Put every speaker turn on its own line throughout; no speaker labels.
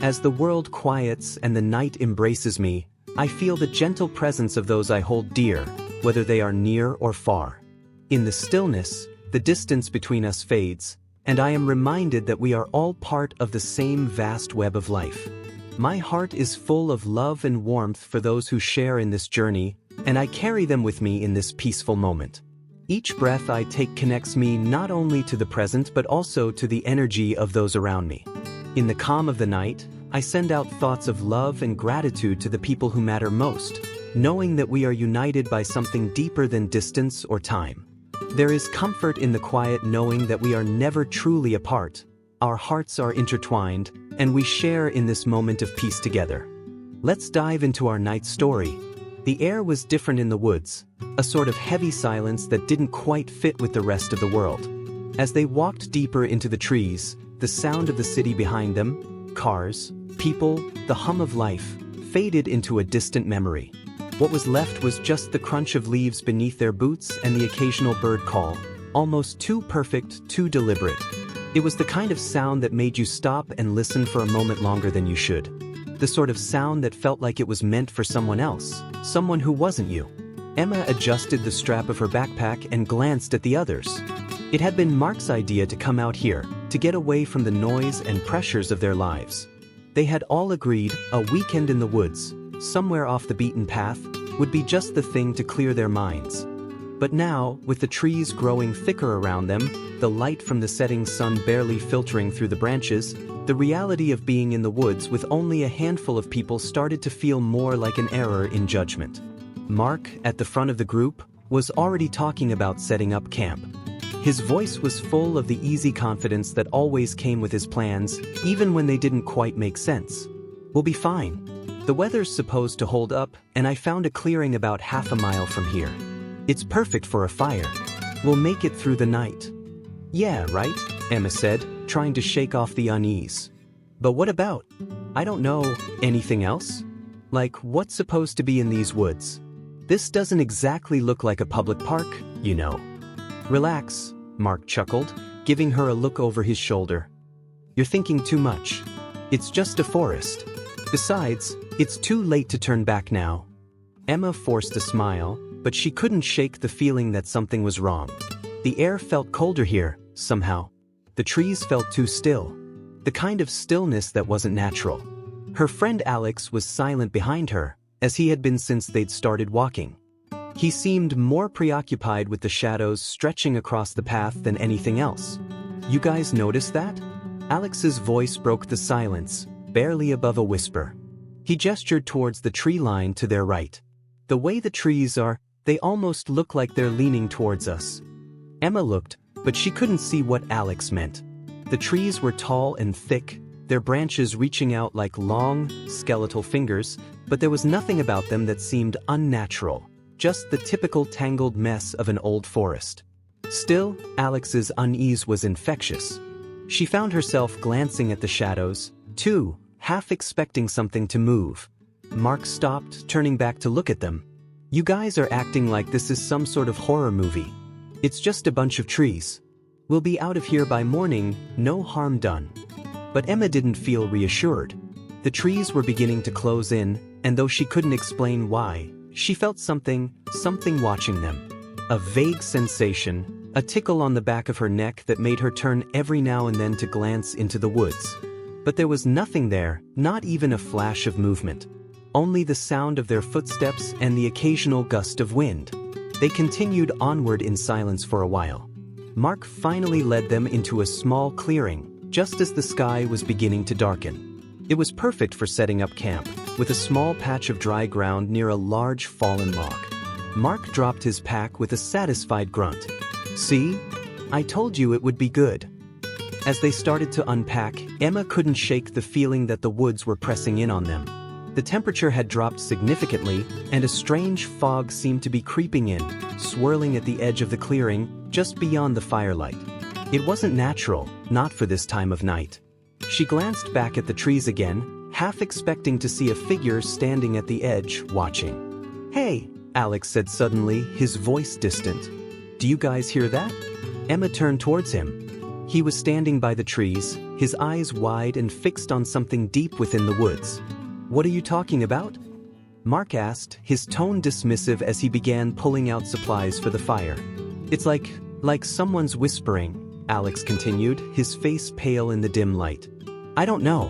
As the world quiets and the night embraces me, I feel the gentle presence of those I hold dear, whether they are near or far. In the stillness, the distance between us fades, and I am reminded that we are all part of the same vast web of life. My heart is full of love and warmth for those who share in this journey, and I carry them with me in this peaceful moment. Each breath I take connects me not only to the present but also to the energy of those around me. In the calm of the night, I send out thoughts of love and gratitude to the people who matter most, knowing that we are united by something deeper than distance or time. There is comfort in the quiet knowing that we are never truly apart. Our hearts are intertwined, and we share in this moment of peace together. Let's dive into our night story. The air was different in the woods, a sort of heavy silence that didn't quite fit with the rest of the world. As they walked deeper into the trees, the sound of the city behind them, cars, people, the hum of life, faded into a distant memory. What was left was just the crunch of leaves beneath their boots and the occasional bird call, almost too perfect, too deliberate. It was the kind of sound that made you stop and listen for a moment longer than you should. The sort of sound that felt like it was meant for someone else, someone who wasn't you. Emma adjusted the strap of her backpack and glanced at the others. It had been Mark's idea to come out here, to get away from the noise and pressures of their lives. They had all agreed a weekend in the woods, somewhere off the beaten path, would be just the thing to clear their minds. But now, with the trees growing thicker around them, the light from the setting sun barely filtering through the branches, the reality of being in the woods with only a handful of people started to feel more like an error in judgment. Mark, at the front of the group, was already talking about setting up camp. His voice was full of the easy confidence that always came with his plans, even when they didn't quite make sense. "We'll be fine. The weather's supposed to hold up, and I found a clearing about half a mile from here. It's perfect for a fire. We'll make it through the night." "Yeah, right?" Emma said, trying to shake off the unease. "But what about? I don't know, anything else? Like, what's supposed to be in these woods? This doesn't exactly look like a public park, you know." "Relax," Mark chuckled, giving her a look over his shoulder. "You're thinking too much. It's just a forest. Besides, it's too late to turn back now." Emma forced a smile, but she couldn't shake the feeling that something was wrong. The air felt colder here, somehow. The trees felt too still. The kind of stillness that wasn't natural. Her friend Alex was silent behind her, as he had been since they'd started walking. He seemed more preoccupied with the shadows stretching across the path than anything else. "You guys notice that?" Alex's voice broke the silence, barely above a whisper. He gestured towards the tree line to their right. "The way the trees are, they almost look like they're leaning towards us." Emma looked, but she couldn't see what Alex meant. The trees were tall and thick, their branches reaching out like long, skeletal fingers, but there was nothing about them that seemed unnatural, just the typical tangled mess of an old forest. Still, Alex's unease was infectious. She found herself glancing at the shadows, too, half expecting something to move. Mark stopped, turning back to look at them. "You guys are acting like this is some sort of horror movie. It's just a bunch of trees. We'll be out of here by morning, no harm done." But Emma didn't feel reassured. The trees were beginning to close in, and though she couldn't explain why, she felt something watching them. A vague sensation, a tickle on the back of her neck that made her turn every now and then to glance into the woods. But there was nothing there, not even a flash of movement. Only the sound of their footsteps and the occasional gust of wind. They continued onward in silence for a while. Mark finally led them into a small clearing, just as the sky was beginning to darken. It was perfect for setting up camp, with a small patch of dry ground near a large fallen log. Mark dropped his pack with a satisfied grunt. "See? I told you it would be good." As they started to unpack, Emma couldn't shake the feeling that the woods were pressing in on them. The temperature had dropped significantly, and a strange fog seemed to be creeping in, swirling at the edge of the clearing, just beyond the firelight. It wasn't natural, not for this time of night. She glanced back at the trees again, half expecting to see a figure standing at the edge, watching. "Hey," Alex said suddenly, his voice distant. "Do you guys hear that?" Emma turned towards him. He was standing by the trees, his eyes wide and fixed on something deep within the woods. "What are you talking about?" Mark asked, his tone dismissive as he began pulling out supplies for the fire. "It's like someone's whispering," Alex continued, his face pale in the dim light. "I don't know.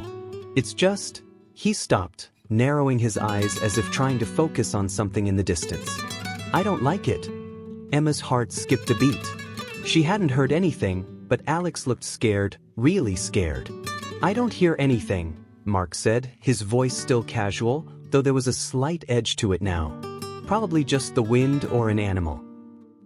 It's just..." He stopped, narrowing his eyes as if trying to focus on something in the distance. "I don't like it." Emma's heart skipped a beat. She hadn't heard anything, but Alex looked scared, really scared. "I don't hear anything," Mark said, his voice still casual, though there was a slight edge to it now. "Probably just the wind or an animal."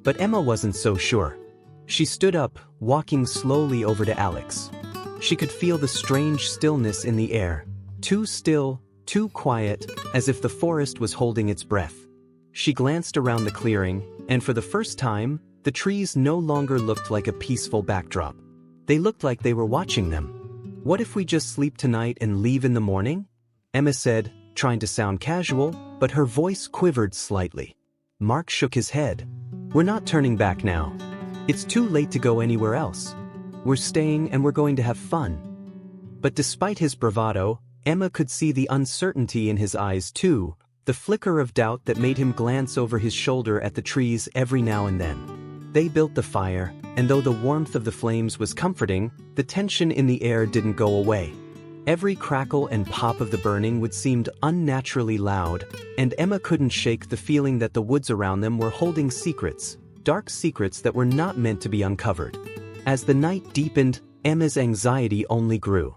But Emma wasn't so sure. She stood up, walking slowly over to Alex. She could feel the strange stillness in the air. Too still, too quiet, as if the forest was holding its breath. She glanced around the clearing, and for the first time, the trees no longer looked like a peaceful backdrop. They looked like they were watching them. "What if we just sleep tonight and leave in the morning?" Emma said, trying to sound casual, but her voice quivered slightly. Mark shook his head. "We're not turning back now. It's too late to go anywhere else. We're staying and we're going to have fun." But despite his bravado, Emma could see the uncertainty in his eyes too, the flicker of doubt that made him glance over his shoulder at the trees every now and then. They built the fire, and though the warmth of the flames was comforting, the tension in the air didn't go away. Every crackle and pop of the burning would seemed unnaturally loud, and Emma couldn't shake the feeling that the woods around them were holding secrets, dark secrets that were not meant to be uncovered. As the night deepened, Emma's anxiety only grew.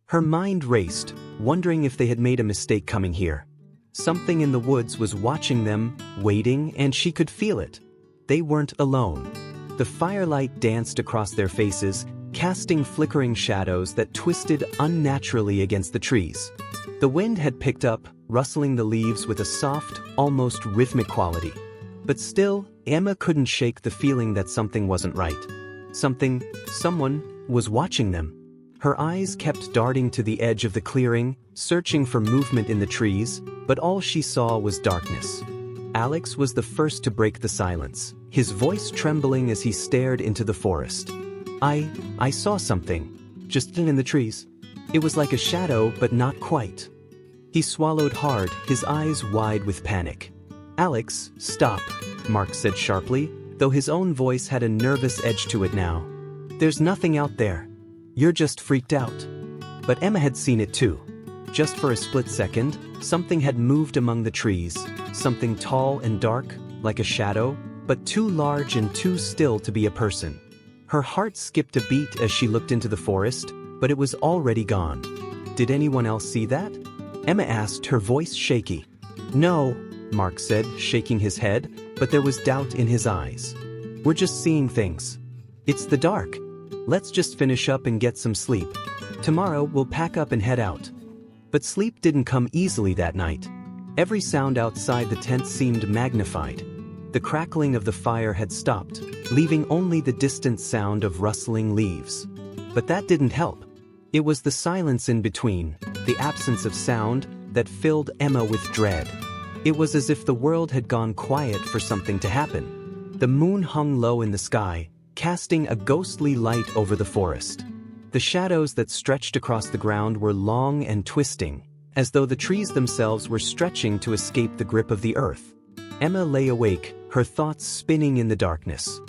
Her mind raced, wondering if they had made a mistake coming here. Something in the woods was watching them, waiting, and she could feel it. They weren't alone. The firelight danced across their faces, casting flickering shadows that twisted unnaturally against the trees. The wind had picked up, rustling the leaves with a soft, almost rhythmic quality. But still, Emma couldn't shake the feeling that something wasn't right. Someone, was watching them. Her eyes kept darting to the edge of the clearing, searching for movement in the trees, but all she saw was darkness. Alex was the first to break the silence, his voice trembling as he stared into the forest. I saw something. Just in the trees. It was like a shadow, but not quite." He swallowed hard, his eyes wide with panic. "Alex, stop," Mark said sharply, though his own voice had a nervous edge to it now. "There's nothing out there. You're just freaked out." But Emma had seen it too. Just for a split second, something had moved among the trees, something tall and dark, like a shadow, but too large and too still to be a person. Her heart skipped a beat as she looked into the forest, but it was already gone. "Did anyone else see that?" Emma asked, her voice shaky. "No," Mark said, shaking his head, but there was doubt in his eyes. "We're just seeing things. It's the dark. Let's just finish up and get some sleep. Tomorrow we'll pack up and head out." But sleep didn't come easily that night. Every sound outside the tent seemed magnified. The crackling of the fire had stopped, leaving only the distant sound of rustling leaves. But that didn't help. It was the silence in between, the absence of sound, that filled Emma with dread. It was as if the world had gone quiet for something to happen. The moon hung low in the sky, casting a ghostly light over the forest. The shadows that stretched across the ground were long and twisting, as though the trees themselves were stretching to escape the grip of the earth. Emma lay awake, her thoughts spinning in the darkness.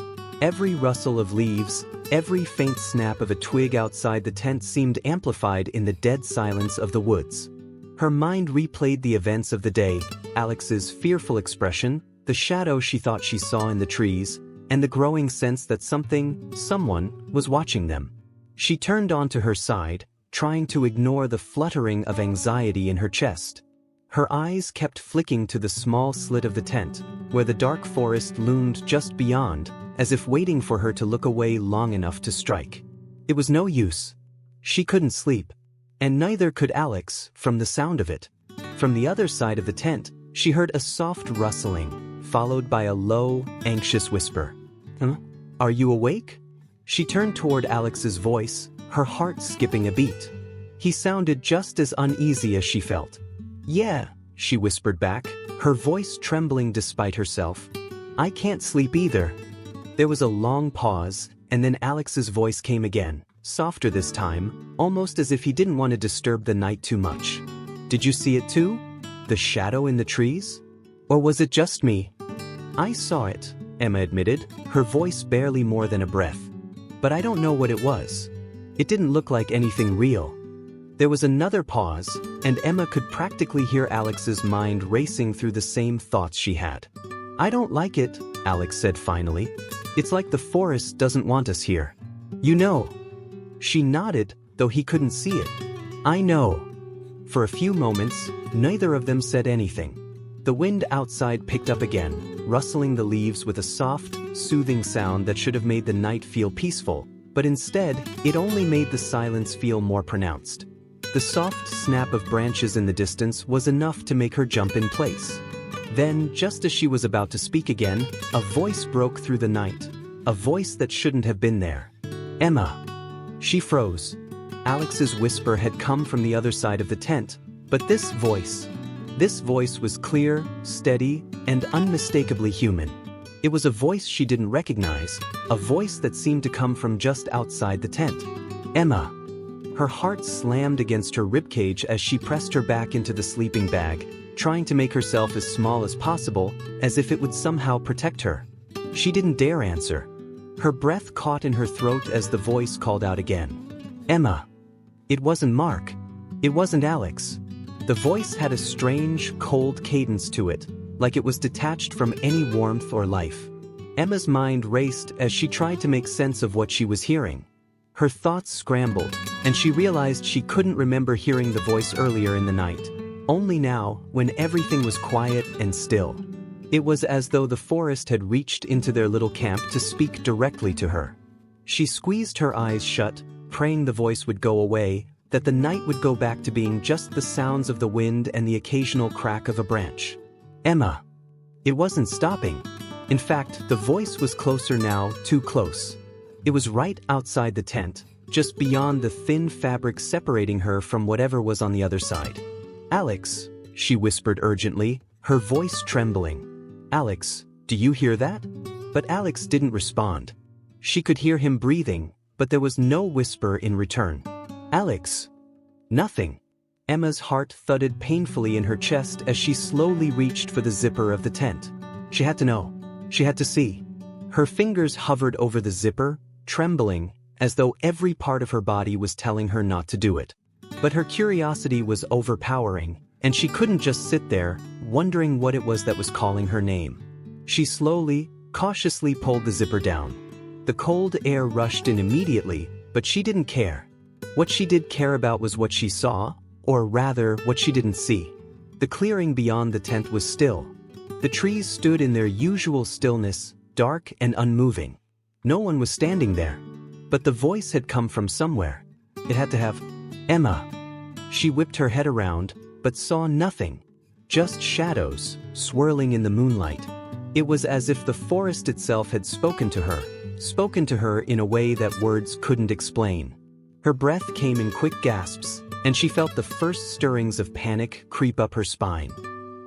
Every rustle of leaves, every faint snap of a twig outside the tent seemed amplified in the dead silence of the woods. Her mind replayed the events of the day, Alex's fearful expression, the shadow she thought she saw in the trees, and the growing sense that someone, was watching them. She turned onto her side, trying to ignore the fluttering of anxiety in her chest. Her eyes kept flicking to the small slit of the tent, where the dark forest loomed just beyond, as if waiting for her to look away long enough to strike. It was no use. She couldn't sleep. And neither could Alex, from the sound of it. From the other side of the tent, she heard a soft rustling, followed by a low, anxious whisper. "Huh? Are you awake?" She turned toward Alex's voice, her heart skipping a beat. He sounded just as uneasy as she felt. "Yeah," she whispered back, her voice trembling despite herself. "I can't sleep either." There was a long pause, and then Alex's voice came again, softer this time, almost as if he didn't want to disturb the night too much. "Did you see it too? The shadow in the trees? Or was it just me?" "I saw it," Emma admitted, her voice barely more than a breath. "But I don't know what it was. It didn't look like anything real." There was another pause, and Emma could practically hear Alex's mind racing through the same thoughts she had. "I don't like it," Alex said finally. "It's like the forest doesn't want us here. You know." She nodded, though he couldn't see it. "I know." For a few moments, neither of them said anything. The wind outside picked up again, rustling the leaves with a soft, soothing sound that should have made the night feel peaceful, but instead, it only made the silence feel more pronounced. The soft snap of branches in the distance was enough to make her jump in place. Then, just as she was about to speak again, a voice broke through the night. A voice that shouldn't have been there. "Emma." She froze. Alex's whisper had come from the other side of the tent, but this voice was clear, steady, and unmistakably human. It was a voice she didn't recognize, a voice that seemed to come from just outside the tent. "Emma." Her heart slammed against her ribcage as she pressed her back into the sleeping bag, trying to make herself as small as possible, as if it would somehow protect her. She didn't dare answer. Her breath caught in her throat as the voice called out again. "Emma." It wasn't Mark. It wasn't Alex. The voice had a strange, cold cadence to it, like it was detached from any warmth or life. Emma's mind raced as she tried to make sense of what she was hearing. Her thoughts scrambled, and she realized she couldn't remember hearing the voice earlier in the night. Only now, when everything was quiet and still. It was as though the forest had reached into their little camp to speak directly to her. She squeezed her eyes shut, praying the voice would go away, that the night would go back to being just the sounds of the wind and the occasional crack of a branch. "Emma." It wasn't stopping. In fact, the voice was closer now, too close. It was right outside the tent, just beyond the thin fabric separating her from whatever was on the other side. "Alex," she whispered urgently, her voice trembling. "Alex, do you hear that?" But Alex didn't respond. She could hear him breathing, but there was no whisper in return. "Alex." Nothing. Emma's heart thudded painfully in her chest as she slowly reached for the zipper of the tent. She had to know. She had to see. Her fingers hovered over the zipper, trembling, as though every part of her body was telling her not to do it. But her curiosity was overpowering, and she couldn't just sit there, wondering what it was that was calling her name. She slowly, cautiously pulled the zipper down. The cold air rushed in immediately, but she didn't care. What she did care about was what she saw, or rather, what she didn't see. The clearing beyond the tent was still. The trees stood in their usual stillness, dark and unmoving. No one was standing there. But the voice had come from somewhere. It had to have. "Emma." She whipped her head around, but saw nothing. Just shadows, swirling in the moonlight. It was as if the forest itself had spoken to her in a way that words couldn't explain. Her breath came in quick gasps, and she felt the first stirrings of panic creep up her spine.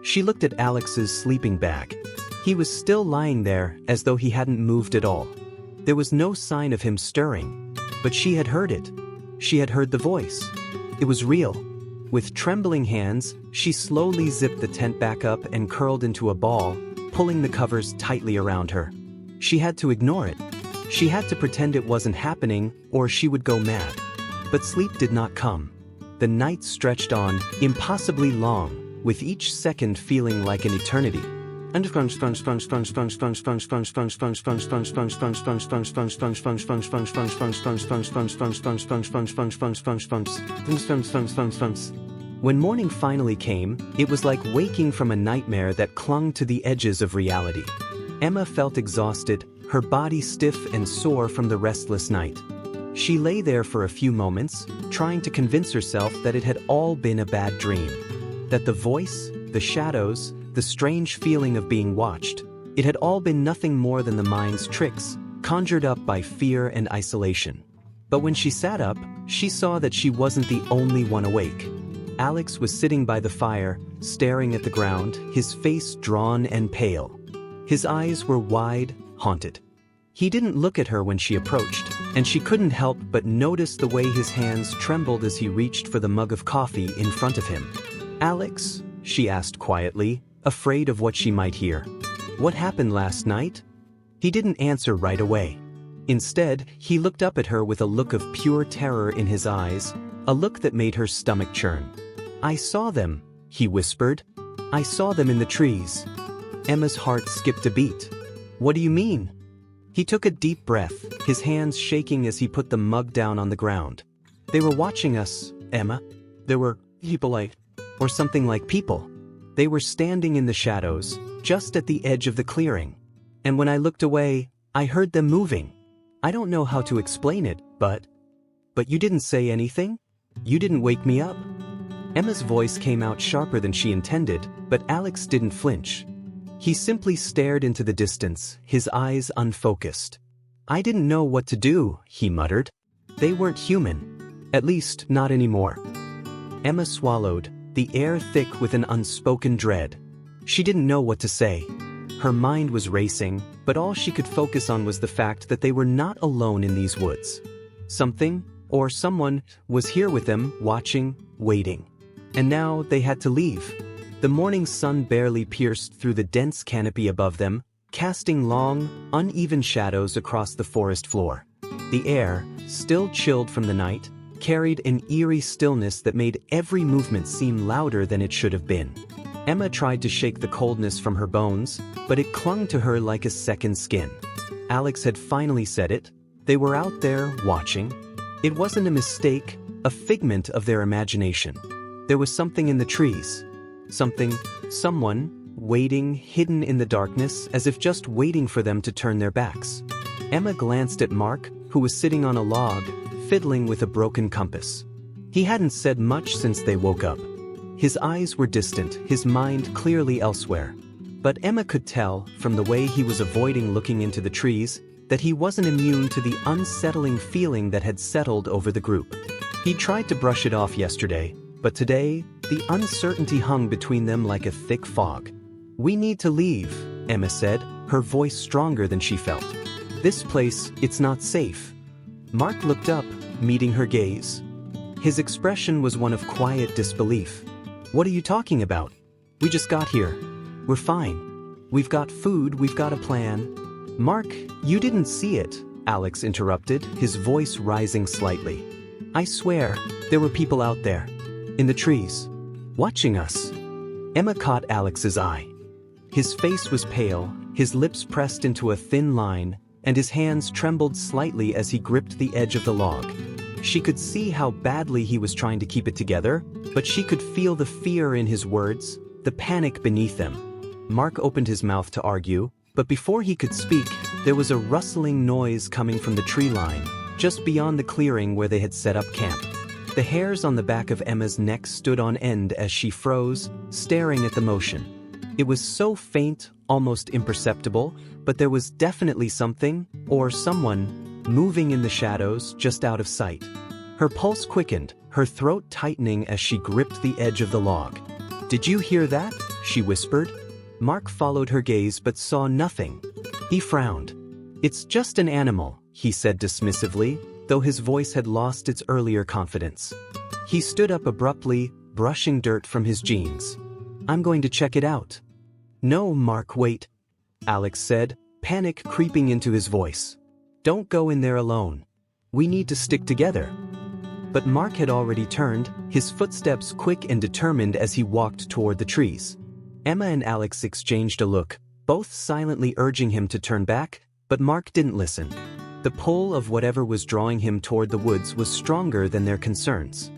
She looked at Alex's sleeping bag. He was still lying there as though he hadn't moved at all. There was no sign of him stirring, but she had heard it. She had heard the voice. It was real. With trembling hands, she slowly zipped the tent back up and curled into a ball, pulling the covers tightly around her. She had to ignore it. She had to pretend it wasn't happening, or she would go mad. But sleep did not come. The night stretched on, impossibly long, with each second feeling like an eternity. When morning finally came, it was like waking from a nightmare that clung to the edges of reality. Emma felt exhausted, her body stiff and sore from the restless night. She lay there for a few moments, trying to convince herself that it had all been a bad dream. That the voice, the shadows, the strange feeling of being watched, it had all been nothing more than the mind's tricks, conjured up by fear and isolation. But when she sat up, she saw that she wasn't the only one awake. Alex was sitting by the fire, staring at the ground, his face drawn and pale. His eyes were wide, haunted. He didn't look at her when she approached, and she couldn't help but notice the way his hands trembled as he reached for the mug of coffee in front of him. "Alex?" she asked quietly, afraid of what she might hear. "What happened last night?" He didn't answer right away. Instead, he looked up at her with a look of pure terror in his eyes, a look that made her stomach churn. "I saw them," he whispered. "I saw them in the trees." Emma's heart skipped a beat. "What do you mean?" He took a deep breath, his hands shaking as he put the mug down on the ground. "They were watching us, Emma. There were people or something like people. They were standing in the shadows, just at the edge of the clearing. And when I looked away, I heard them moving. I don't know how to explain it, but you didn't say anything? You didn't wake me up?" Emma's voice came out sharper than she intended, but Alex didn't flinch. He simply stared into the distance, his eyes unfocused. "I didn't know what to do," he muttered. "They weren't human. At least, not anymore." Emma swallowed, the air thick with an unspoken dread. She didn't know what to say. Her mind was racing, but all she could focus on was the fact that they were not alone in these woods. Something, or someone, was here with them, watching, waiting. And now they had to leave. The morning sun barely pierced through the dense canopy above them, casting long, uneven shadows across the forest floor. The air, still chilled from the night, carried an eerie stillness that made every movement seem louder than it should have been. Emma tried to shake the coldness from her bones, but it clung to her like a second skin. Alex had finally said it. They were out there, watching. It wasn't a mistake, a figment of their imagination. There was something in the trees. Someone, waiting, hidden in the darkness, as if just waiting for them to turn their backs. Emma glanced at Mark, who was sitting on a log, fiddling with a broken compass. He hadn't said much since they woke up. His eyes were distant, his mind clearly elsewhere. But Emma could tell, from the way he was avoiding looking into the trees, that he wasn't immune to the unsettling feeling that had settled over the group. He tried to brush it off yesterday, but today, the uncertainty hung between them like a thick fog. "We need to leave," Emma said, her voice stronger than she felt. "This place, it's not safe." Mark looked up, meeting her gaze. His expression was one of quiet disbelief. "What are you talking about? We just got here. We're fine. We've got food, we've got a plan." "Mark, you didn't see it," Alex interrupted, his voice rising slightly. "I swear, there were people out there. In the trees. Watching us." Emma caught Alex's eye. His face was pale, his lips pressed into a thin line, and his hands trembled slightly as he gripped the edge of the log. She could see how badly he was trying to keep it together, but she could feel the fear in his words, the panic beneath them. Mark opened his mouth to argue, but before he could speak, there was a rustling noise coming from the tree line, just beyond the clearing where they had set up camp. The hairs on the back of Emma's neck stood on end as she froze, staring at the motion. It was so faint, almost imperceptible, but there was definitely something, or someone, moving in the shadows just out of sight. Her pulse quickened, her throat tightening as she gripped the edge of the log. "Did you hear that?" she whispered. Mark followed her gaze but saw nothing. He frowned. "It's just an animal," he said dismissively, though his voice had lost its earlier confidence. He stood up abruptly, brushing dirt from his jeans. "I'm going to check it out." "No, Mark, wait," Alex said, panic creeping into his voice. "Don't go in there alone. We need to stick together." But Mark had already turned, his footsteps quick and determined as he walked toward the trees. Emma and Alex exchanged a look, both silently urging him to turn back, but Mark didn't listen. The pull of whatever was drawing him toward the woods was stronger than their concerns.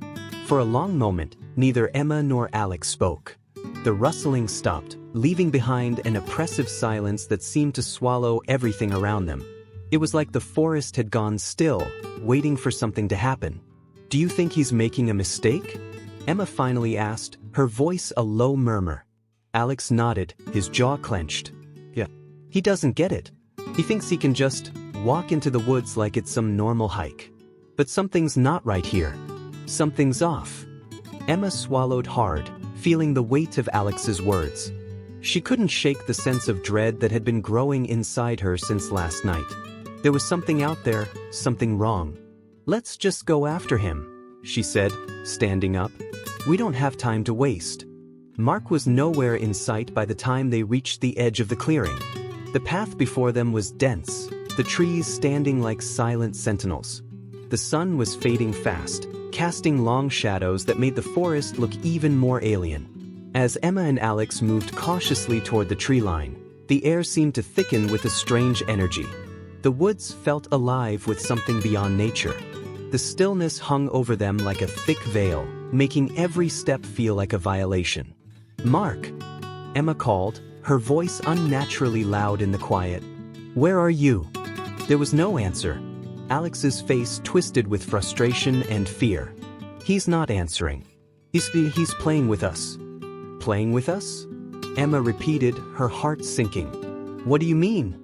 For a long moment, neither Emma nor Alex spoke. The rustling stopped, leaving behind an oppressive silence that seemed to swallow everything around them. It was like the forest had gone still, waiting for something to happen. "Do you think he's making a mistake?" Emma finally asked, her voice a low murmur. Alex nodded, his jaw clenched. "Yeah. He doesn't get it. He thinks he can just walk into the woods like it's some normal hike. But something's not right here. Something's off." Emma swallowed hard, feeling the weight of Alex's words. She couldn't shake the sense of dread that had been growing inside her since last night. There was something out there, something wrong. "Let's just go after him," she said, standing up. "We don't have time to waste." Mark was nowhere in sight by the time they reached the edge of the clearing. The path before them was dense, the trees standing like silent sentinels. The sun was fading fast, casting long shadows that made the forest look even more alien. As Emma and Alex moved cautiously toward the tree line, the air seemed to thicken with a strange energy. The woods felt alive with something beyond nature. The stillness hung over them like a thick veil, making every step feel like a violation. "Mark!" Emma called, her voice unnaturally loud in the quiet. "Where are you?" There was no answer. Alex's face twisted with frustration and fear. "He's not answering. He's playing with us." "Playing with us?" Emma repeated, her heart sinking. "What do you mean?"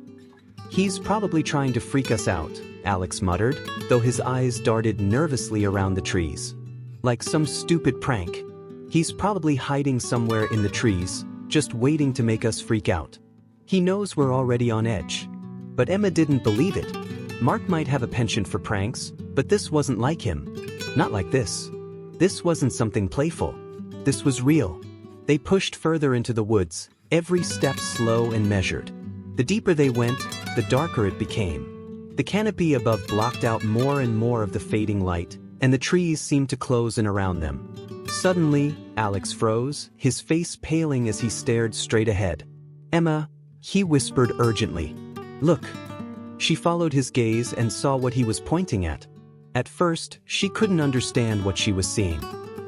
"He's probably trying to freak us out," Alex muttered, though his eyes darted nervously around the trees. "Like some stupid prank. He's probably hiding somewhere in the trees, just waiting to make us freak out. He knows we're already on edge." But Emma didn't believe it. Mark might have a penchant for pranks, but this wasn't like him. Not like this. This wasn't something playful. This was real. They pushed further into the woods, every step slow and measured. The deeper they went, the darker it became. The canopy above blocked out more and more of the fading light, and the trees seemed to close in around them. Suddenly, Alex froze, his face paling as he stared straight ahead. "Emma," he whispered urgently. "Look." She followed his gaze and saw what he was pointing at. At first, she couldn't understand what she was seeing.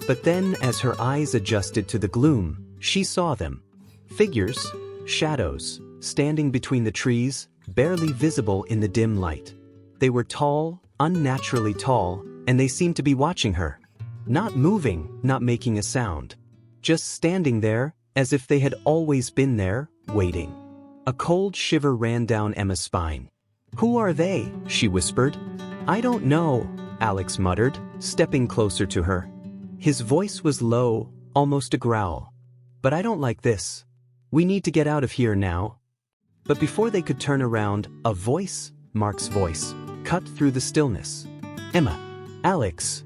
But then, as her eyes adjusted to the gloom, she saw them. Figures, shadows, standing between the trees, barely visible in the dim light. They were tall, unnaturally tall, and they seemed to be watching her. Not moving, not making a sound. Just standing there, as if they had always been there, waiting. A cold shiver ran down Emma's spine. "Who are they?" she whispered. "I don't know," Alex muttered, stepping closer to her. His voice was low, almost a growl. "But I don't like this. We need to get out of here now." But before they could turn around, a voice, Mark's voice, cut through the stillness. "Emma! Alex!"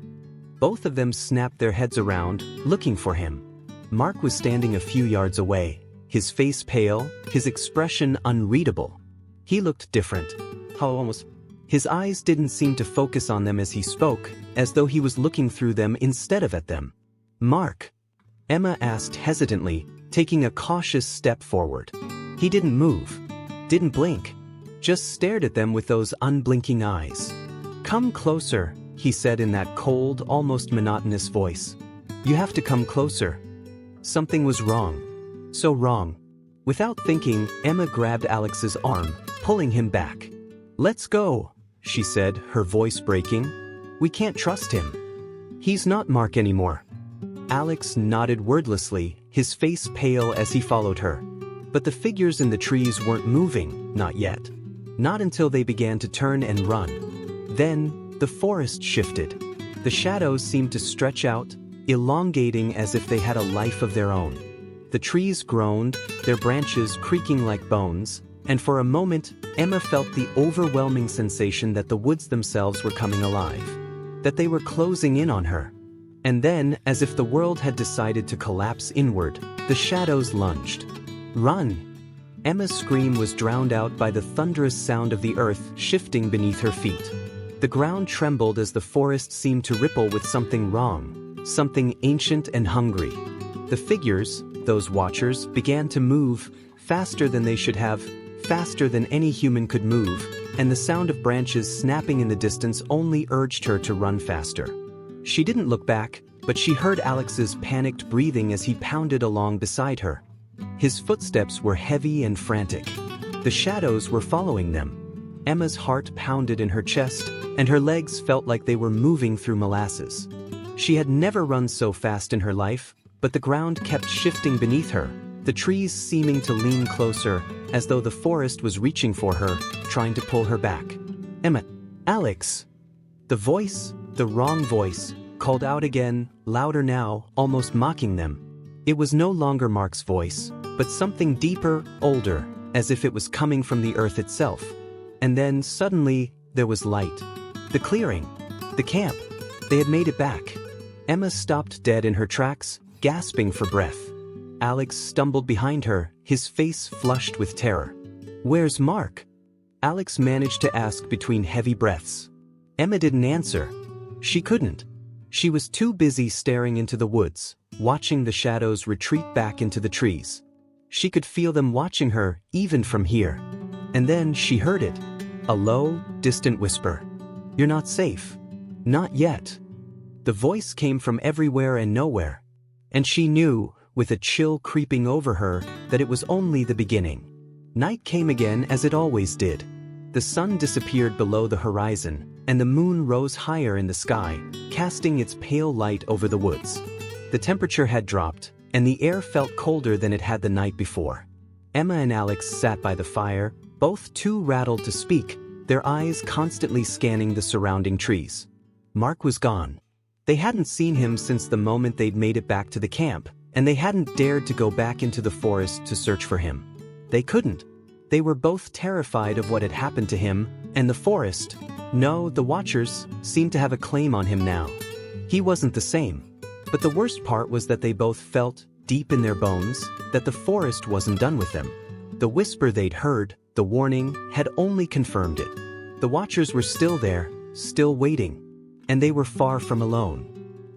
Both of them snapped their heads around, looking for him. Mark was standing a few yards away, his face pale, his expression unreadable. He looked different. His eyes didn't seem to focus on them as he spoke, as though he was looking through them instead of at them. "Mark?" Emma asked hesitantly, taking a cautious step forward. He didn't move. Didn't blink. Just stared at them with those unblinking eyes. "Come closer," he said in that cold, almost monotonous voice. "You have to come closer." Something was wrong. So wrong. Without thinking, Emma grabbed Alex's arm, pulling him back. "Let's go," she said, her voice breaking. "We can't trust him. He's not Mark anymore." Alex nodded wordlessly, his face pale as he followed her. But the figures in the trees weren't moving, not yet. Not until they began to turn and run. Then, the forest shifted. The shadows seemed to stretch out, elongating as if they had a life of their own. The trees groaned, their branches creaking like bones, and for a moment, Emma felt the overwhelming sensation that the woods themselves were coming alive. That they were closing in on her. And then, as if the world had decided to collapse inward, the shadows lunged. "Run!" Emma's scream was drowned out by the thunderous sound of the earth shifting beneath her feet. The ground trembled as the forest seemed to ripple with something wrong, something ancient and hungry. The figures, those watchers, began to move, faster than they should have, faster than any human could move, and the sound of branches snapping in the distance only urged her to run faster. She didn't look back, but she heard Alex's panicked breathing as he pounded along beside her. His footsteps were heavy and frantic. The shadows were following them. Emma's heart pounded in her chest, and her legs felt like they were moving through molasses. She had never run so fast in her life, but the ground kept shifting beneath her, the trees seeming to lean closer, as though the forest was reaching for her, trying to pull her back. "Emma! Alex!" The voice, the wrong voice, called out again, louder now, almost mocking them. It was no longer Mark's voice, but something deeper, older, as if it was coming from the earth itself. And then, suddenly, there was light. The clearing. The camp. They had made it back. Emma stopped dead in her tracks, gasping for breath. Alex stumbled behind her, his face flushed with terror. "Where's Mark?" Alex managed to ask between heavy breaths. Emma didn't answer. She couldn't. She was too busy staring into the woods, watching the shadows retreat back into the trees. She could feel them watching her, even from here. And then she heard it. A low, distant whisper. "You're not safe. Not yet." The voice came from everywhere and nowhere. And she knew, with a chill creeping over her, that it was only the beginning. Night came again as it always did. The sun disappeared below the horizon, and the moon rose higher in the sky, casting its pale light over the woods. The temperature had dropped, and the air felt colder than it had the night before. Emma and Alex sat by the fire, both too rattled to speak, their eyes constantly scanning the surrounding trees. Mark was gone. They hadn't seen him since the moment they'd made it back to the camp, and they hadn't dared to go back into the forest to search for him. They couldn't. They were both terrified of what had happened to him, and the forest, no, the Watchers, seemed to have a claim on him now. He wasn't the same. But the worst part was that they both felt, deep in their bones, that the forest wasn't done with them. The whisper they'd heard, the warning, had only confirmed it. The Watchers were still there, still waiting. And they were far from alone.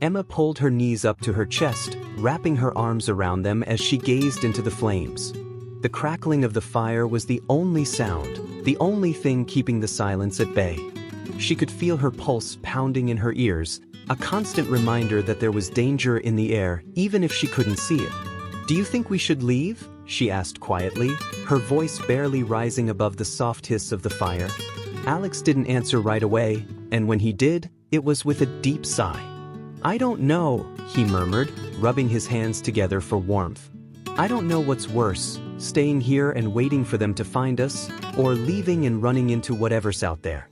Emma pulled her knees up to her chest, wrapping her arms around them as she gazed into the flames. The crackling of the fire was the only sound, the only thing keeping the silence at bay. She could feel her pulse pounding in her ears, a constant reminder that there was danger in the air, even if she couldn't see it. "Do you think we should leave?" she asked quietly, her voice barely rising above the soft hiss of the fire. Alex didn't answer right away, and when he did, it was with a deep sigh. "I don't know," he murmured, rubbing his hands together for warmth. "I don't know what's worse, staying here and waiting for them to find us, or leaving and running into whatever's out there.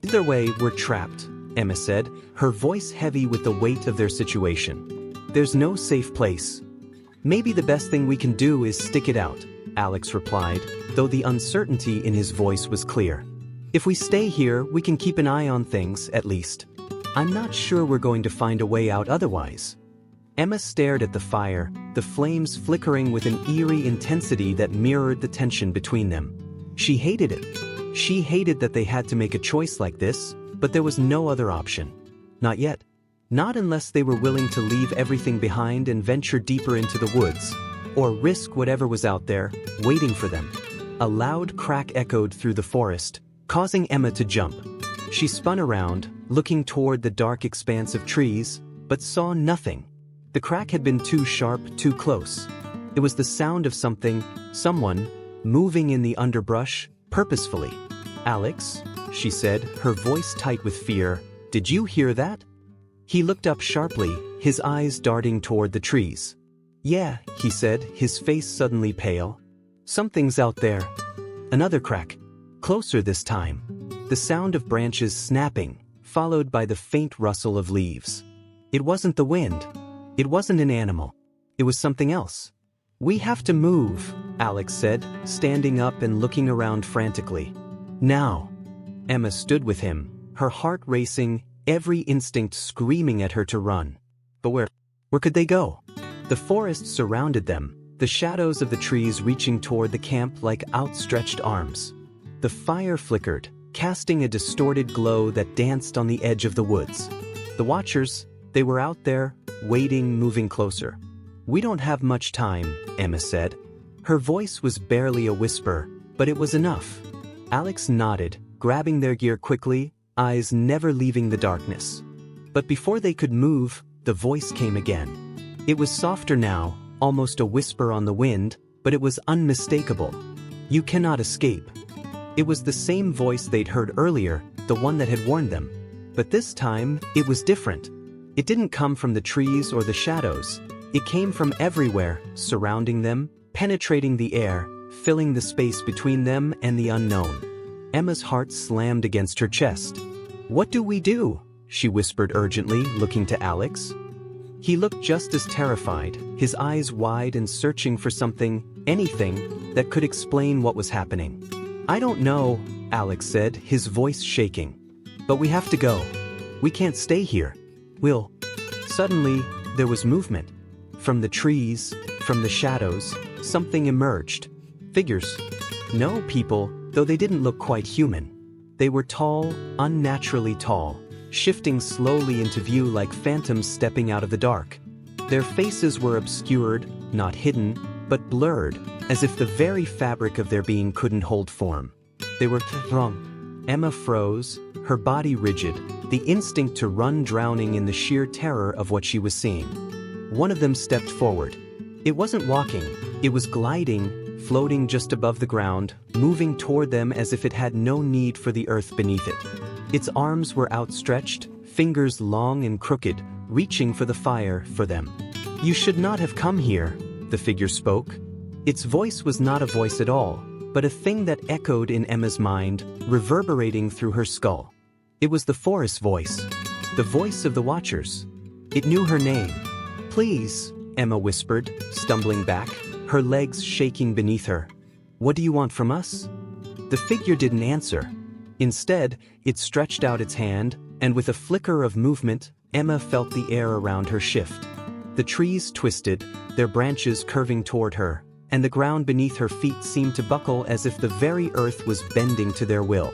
Either way, we're trapped," Emma said, her voice heavy with the weight of their situation. "There's no safe place." "Maybe the best thing we can do is stick it out," Alex replied, though the uncertainty in his voice was clear. "If we stay here, we can keep an eye on things, at least. I'm not sure we're going to find a way out otherwise." Emma stared at the fire, the flames flickering with an eerie intensity that mirrored the tension between them. She hated it. She hated that they had to make a choice like this, but there was no other option. Not yet. Not unless they were willing to leave everything behind and venture deeper into the woods, or risk whatever was out there, waiting for them. A loud crack echoed through the forest, causing Emma to jump. She spun around, looking toward the dark expanse of trees, but saw nothing. The crack had been too sharp, too close. It was the sound of someone, moving in the underbrush, purposefully. "Alex," she said, her voice tight with fear, "did you hear that?" He looked up sharply, his eyes darting toward the trees. "Yeah," he said, his face suddenly pale. "Something's out there." Another crack. Closer this time. The sound of branches snapping, followed by the faint rustle of leaves. It wasn't the wind. It wasn't an animal. It was something else. "We have to move," Alex said, standing up and looking around frantically. "Now." Emma stood with him, her heart racing, every instinct screaming at her to run. But where could they go? The forest surrounded them, the shadows of the trees reaching toward the camp like outstretched arms. The fire flickered, casting a distorted glow that danced on the edge of the woods. The Watchers, they were out there, waiting, moving closer. "We don't have much time," Emma said. Her voice was barely a whisper, but it was enough. Alex nodded, grabbing their gear quickly, eyes never leaving the darkness. But before they could move, the voice came again. It was softer now, almost a whisper on the wind, but it was unmistakable. "You cannot escape." It was the same voice they'd heard earlier, the one that had warned them. But this time, it was different. It didn't come from the trees or the shadows. It came from everywhere, surrounding them, penetrating the air, filling the space between them and the unknown. Emma's heart slammed against her chest. "What do we do?" she whispered urgently, looking to Alex. He looked just as terrified, his eyes wide and searching for something, anything, that could explain what was happening. "I don't know," Alex said, his voice shaking. "But we have to go. We can't stay here. We'll—" Suddenly, there was movement. From the trees, from the shadows, something emerged. Figures. No people, though they didn't look quite human. They were tall, unnaturally tall, shifting slowly into view like phantoms stepping out of the dark. Their faces were obscured, not hidden, but blurred, as if the very fabric of their being couldn't hold form. They were wrong. Emma froze, her body rigid, the instinct to run drowning in the sheer terror of what she was seeing. One of them stepped forward. It wasn't walking, it was gliding, floating just above the ground, moving toward them as if it had no need for the earth beneath it. Its arms were outstretched, fingers long and crooked, reaching for the fire for them. "You should not have come here," the figure spoke. Its voice was not a voice at all, but a thing that echoed in Emma's mind, reverberating through her skull. It was the forest's voice. The voice of the Watchers. It knew her name. "Please," Emma whispered, stumbling back, her legs shaking beneath her. "What do you want from us?" The figure didn't answer. Instead, it stretched out its hand, and with a flicker of movement, Emma felt the air around her shift. The trees twisted, their branches curving toward her, and the ground beneath her feet seemed to buckle as if the very earth was bending to their will.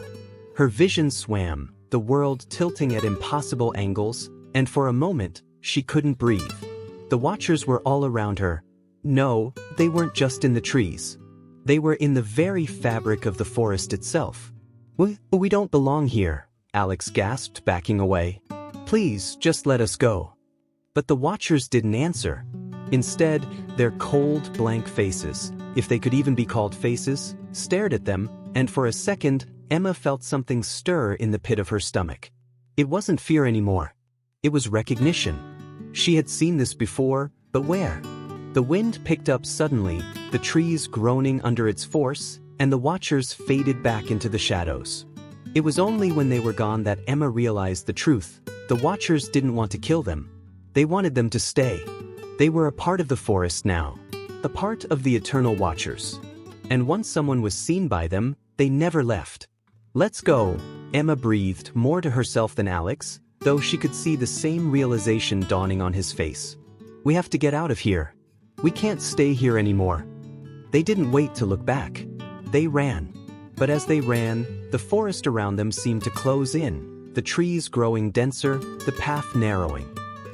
Her vision swam, the world tilting at impossible angles, and for a moment, she couldn't breathe. The Watchers were all around her. No, they weren't just in the trees. They were in the very fabric of the forest itself. We don't belong here," Alex gasped, backing away. "Please, just let us go." But the Watchers didn't answer. Instead, their cold, blank faces, if they could even be called faces, stared at them, and for a second, Emma felt something stir in the pit of her stomach. It wasn't fear anymore. It was recognition. She had seen this before, but where? The wind picked up suddenly, the trees groaning under its force, and the Watchers faded back into the shadows. It was only when they were gone that Emma realized the truth. The Watchers didn't want to kill them. They wanted them to stay. They were a part of the forest now, a part of the eternal Watchers. And once someone was seen by them, they never left. "Let's go," Emma breathed, more to herself than Alex, though she could see the same realization dawning on his face. "We have to get out of here. We can't stay here anymore." They didn't wait to look back. They ran. But as they ran, the forest around them seemed to close in, the trees growing denser, the path narrowing.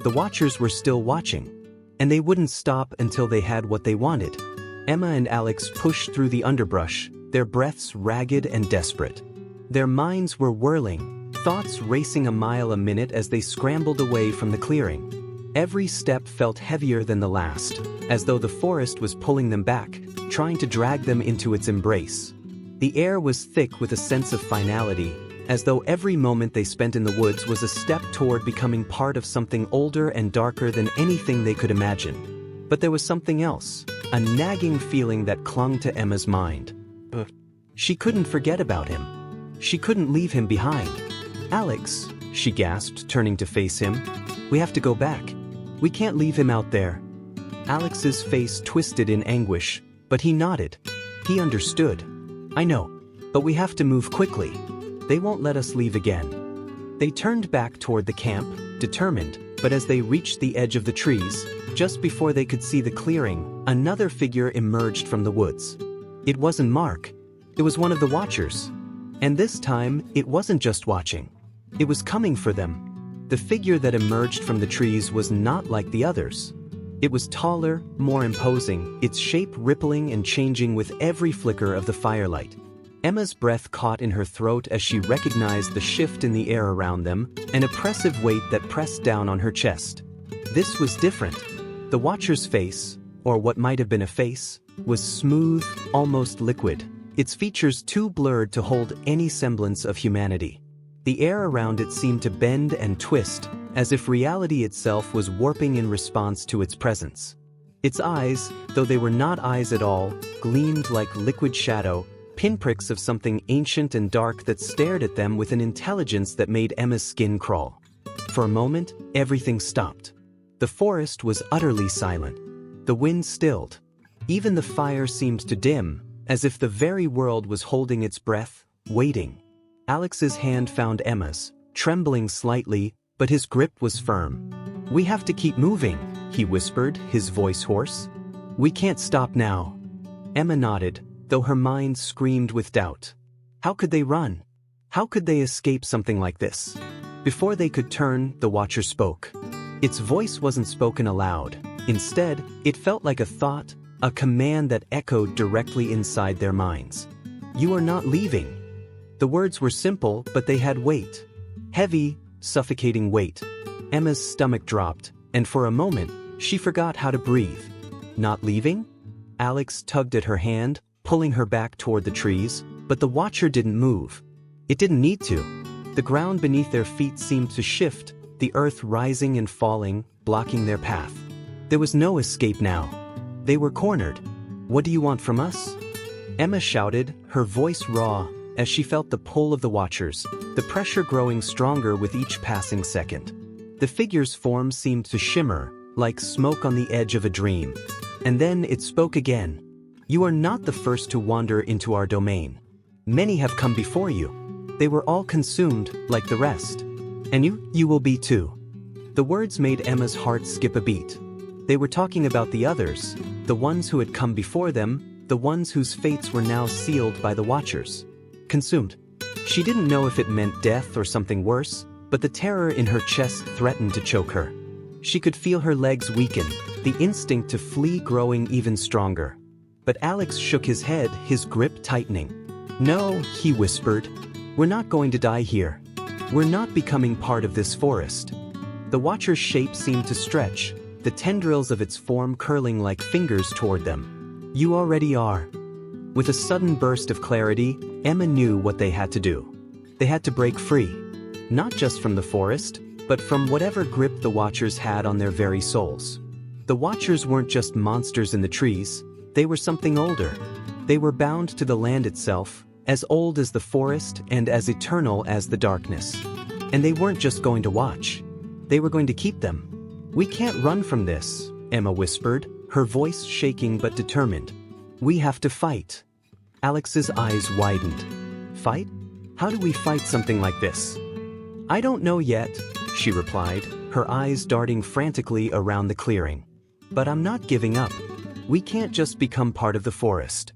The Watchers were still watching, and they wouldn't stop until they had what they wanted. Emma and Alex pushed through the underbrush, their breaths ragged and desperate. Their minds were whirling, thoughts racing a mile a minute as they scrambled away from the clearing. Every step felt heavier than the last, as though the forest was pulling them back, trying to drag them into its embrace. The air was thick with a sense of finality, as though every moment they spent in the woods was a step toward becoming part of something older and darker than anything they could imagine. But there was something else, a nagging feeling that clung to Emma's mind. She couldn't forget about him. She couldn't leave him behind. "Alex," she gasped, turning to face him, "we have to go back. We can't leave him out there." Alex's face twisted in anguish, but he nodded. He understood. "I know, but we have to move quickly. They won't let us leave again." They turned back toward the camp, determined, but as they reached the edge of the trees, just before they could see the clearing, another figure emerged from the woods. It wasn't Mark. It was one of the Watchers. And this time, it wasn't just watching. It was coming for them. The figure that emerged from the trees was not like the others. It was taller, more imposing, its shape rippling and changing with every flicker of the firelight. Emma's breath caught in her throat as she recognized the shift in the air around them, an oppressive weight that pressed down on her chest. This was different. The Watcher's face, or what might have been a face, was smooth, almost liquid, its features too blurred to hold any semblance of humanity. The air around it seemed to bend and twist, as if reality itself was warping in response to its presence. Its eyes, though they were not eyes at all, gleamed like liquid shadow, pinpricks of something ancient and dark that stared at them with an intelligence that made Emma's skin crawl. For a moment, everything stopped. The forest was utterly silent. The wind stilled. Even the fire seemed to dim, as if the very world was holding its breath, waiting. Alex's hand found Emma's, trembling slightly, but his grip was firm. "We have to keep moving," he whispered, his voice hoarse. "We can't stop now." Emma nodded, though her mind screamed with doubt. How could they run? How could they escape something like this? Before they could turn, the Watcher spoke. Its voice wasn't spoken aloud. Instead, it felt like a thought, a command that echoed directly inside their minds. "You are not leaving." The words were simple, but they had weight. Heavy, suffocating weight. Emma's stomach dropped, and for a moment, she forgot how to breathe. "Not leaving?" Alex tugged at her hand, pulling her back toward the trees, but the Watcher didn't move. It didn't need to. The ground beneath their feet seemed to shift, the earth rising and falling, blocking their path. There was no escape now. They were cornered. "What do you want from us?" Emma shouted, her voice raw, as she felt the pull of the Watchers, the pressure growing stronger with each passing second. The figure's form seemed to shimmer, like smoke on the edge of a dream. And then it spoke again. "You are not the first to wander into our domain. Many have come before you. They were all consumed, like the rest. And you will be too." The words made Emma's heart skip a beat. They were talking about the others, the ones who had come before them, the ones whose fates were now sealed by the Watchers. Consumed. She didn't know if it meant death or something worse, but the terror in her chest threatened to choke her. She could feel her legs weaken, the instinct to flee growing even stronger. But Alex shook his head, his grip tightening. "No," he whispered. "We're not going to die here. We're not becoming part of this forest." The Watcher's shape seemed to stretch, the tendrils of its form curling like fingers toward them. "You already are." With a sudden burst of clarity, Emma knew what they had to do. They had to break free. Not just from the forest, but from whatever grip the Watchers had on their very souls. The Watchers weren't just monsters in the trees, they were something older. They were bound to the land itself, as old as the forest and as eternal as the darkness. And they weren't just going to watch. They were going to keep them. "We can't run from this," Emma whispered, her voice shaking but determined. "We have to fight." Alex's eyes widened. "Fight? How do we fight something like this?" "I don't know yet," she replied, her eyes darting frantically around the clearing. "But I'm not giving up. We can't just become part of the forest."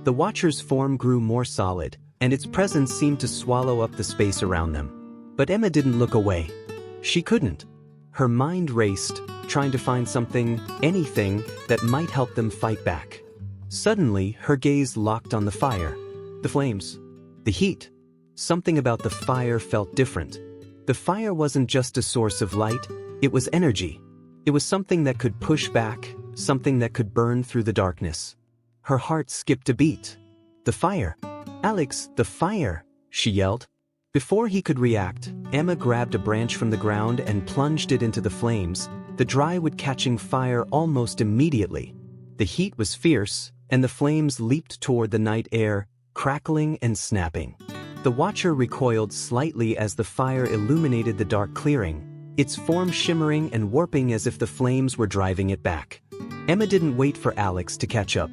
The Watcher's form grew more solid, and its presence seemed to swallow up the space around them. But Emma didn't look away. She couldn't. Her mind raced, trying to find something, anything, that might help them fight back. Suddenly, her gaze locked on the fire. The flames. The heat. Something about the fire felt different. The fire wasn't just a source of light, it was energy. It was something that could push back, something that could burn through the darkness. Her heart skipped a beat. "The fire! Alex, the fire!" she yelled. Before he could react, Emma grabbed a branch from the ground and plunged it into the flames, the dry wood catching fire almost immediately. The heat was fierce, and the flames leaped toward the night air, crackling and snapping. The Watcher recoiled slightly as the fire illuminated the dark clearing, its form shimmering and warping as if the flames were driving it back. Emma didn't wait for Alex to catch up.